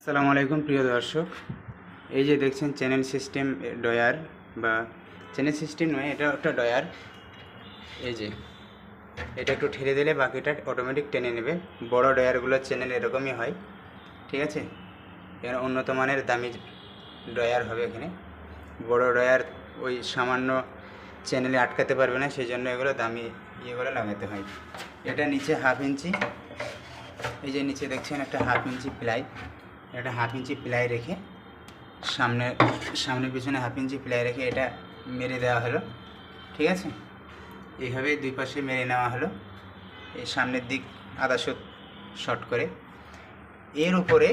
আসসালামু আলাইকুম প্রিয় দর্শক, এই যে দেখছেন চ্যানেল সিস্টেম ডয়ার বা চ্যানেল সিস্টেম নয়, এটা একটা ডয়ার। এই যে এটা একটু ঠেলে দিলে বাকিটা অটোমেটিক টেনে নেবে। বড় ডয়ারগুলোর চ্যানেল এরকমই হয়, ঠিক আছে। এখানে উন্নত মানের দামি ডয়ার হবে। এখানে বড় ডয়ার ওই সামান্য চ্যানেলে আটকাতে পারবে না, সেই জন্য এগুলো দামি ইয়েগুলো লাগাতে হয়। এটা নিচে 1/2 ইঞ্চি, এই যে নিচে দেখছেন একটা 1/2 ইঞ্চি প্লাই, একটা 1/2 ইঞ্চি প্লাই রেখে সামনে পিছনে 1/2 ইঞ্চি প্লাই রেখে এটা মেরে দেওয়া হলো, ঠিক আছে। এইভাবে দুই পাশে মেরে নেওয়া হলো, এই সামনের দিক আধা শর্ট করে। এর উপরে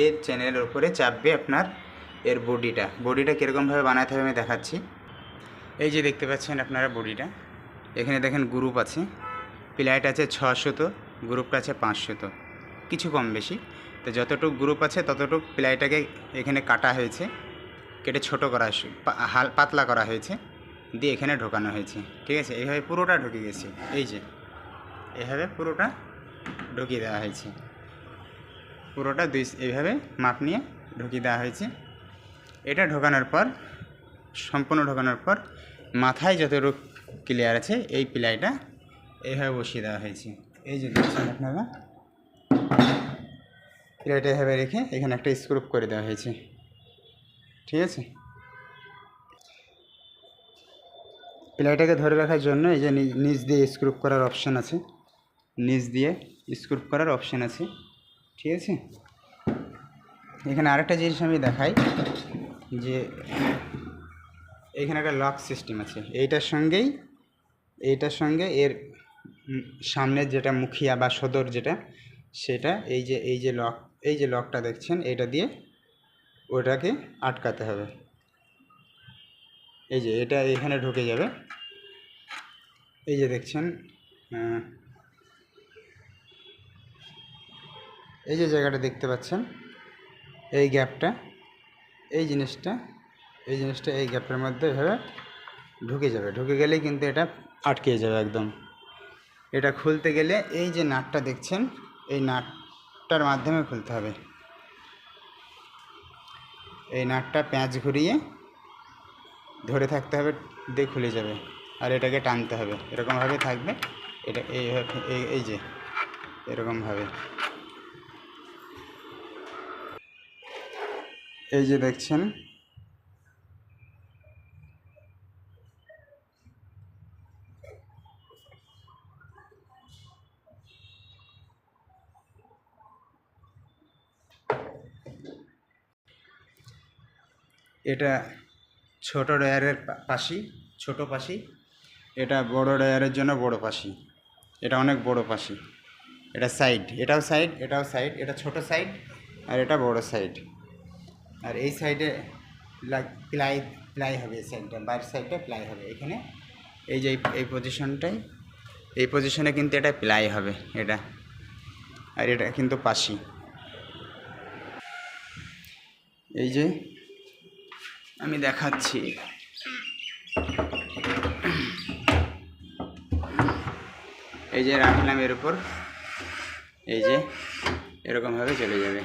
এর চ্যানেলের উপরে চাপবে আপনার এর বডিটা কীরকমভাবে বানাতে হবে আমি দেখাচ্ছি। এই যে দেখতে পাচ্ছেন আপনারা বডিটা, এখানে দেখেন গ্রুপ আছে, প্লাইট আছে 600, গ্রুপটা আছে 500, কিছু কম বেশি। তো যতটুকু গ্রুপ আছে ততটুকু প্লাইটাকে এখানে কাটা হয়েছে, কেটে ছোটো করা পাতলা করা হয়েছে, দিয়ে এখানে ঢোকানো হয়েছে, ঠিক আছে। এইভাবে পুরোটা ঢুকে গেছে, এই যে এইভাবে পুরোটা ঢুকিয়ে দেওয়া হয়েছে, পুরোটা এইভাবে মাপ নিয়ে ঢুকিয়ে দেওয়া হয়েছে। এটা ঢোকানোর পর, সম্পূর্ণ ঢোকানোর পর মাথায় যতটুকু ক্লিয়ার আছে এই প্লাইটা এইভাবে বসিয়ে দেওয়া হয়েছে। এই যে দেখছেন আপনারা, প্লাইটা এভাবে রেখে এখানে একটা স্ক্রু করে দেওয়া হয়েছে, ঠিক আছে। প্লাইটাকে ধরে রাখার জন্য এই যে নিচ দিয়ে স্ক্রু করার অপশান আছে, নিচ দিয়ে স্ক্রু করার অপশান আছে, ঠিক আছে। এখানে আরেকটা জিনিস আমি দেখাই, যে এখানে একটা লক সিস্টেম আছে, এইটার সঙ্গে এর সামনের যেটা মুখিয়া বা সদর যেটা, সেটা এই যে লকটা দেখছেন, এটা দিয়ে ওটাকে আটকাতে হবে। এই যে এটা এখানে ঢুকে যাবে, এই যে দেখছেন, এই যে জায়গাটা দেখতে পাচ্ছেন, এই গ্যাপটা, এই জিনিসটা এই গ্যাপের মধ্যে এভাবে ঢুকে যাবে। ঢুকে গেলেই কিন্তু এটা আটকে যাবে একদম। এটা খুলতে গেলে এই যে নাটটা দেখছেন, এই নাটটার মাধ্যমে খুলতে হবে। এই নাটটা প্যাঁচ ঘুরিয়ে ধরে থাকতে হবে, দিয়ে খুলে যাবে। আর এটাকে টানতে হবে, এরকমভাবে থাকবে, এটা এইভাবে, এই যে এরকমভাবে, এই যে দেখছেন, এটা ছোট ডয়ারের ছোট পাশি, এটা বড় ডয়ারের জন্য বড় পাশি, এটা অনেক বড় পাশি। এটা সাইড, এটাও সাইড, এটা ছোট সাইড আর এটা বড় সাইড। আর এই সাইডে প্লাই হবে, এই সাইডটা, বাইরের সাইডটা প্লাই হবে। এখানে এই যে এই পজিশনে কিন্তু এটা প্লাই হবে, এটা। আর এটা কিন্তু পাশি। এই যে আমি দেখাচ্ছি, এই যে রাখলাম এর উপর, এই যে এরকমভাবে চলে যাবে।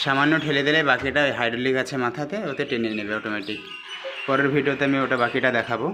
সামান্য ঠেলে দিলে বাকিটা হাইড্রোলিক আছে মাথাতে, ওতে টেনে নেবে অটোমেটিক। পরের ভিডিওতে আমি ওটা বাকিটা দেখাবো।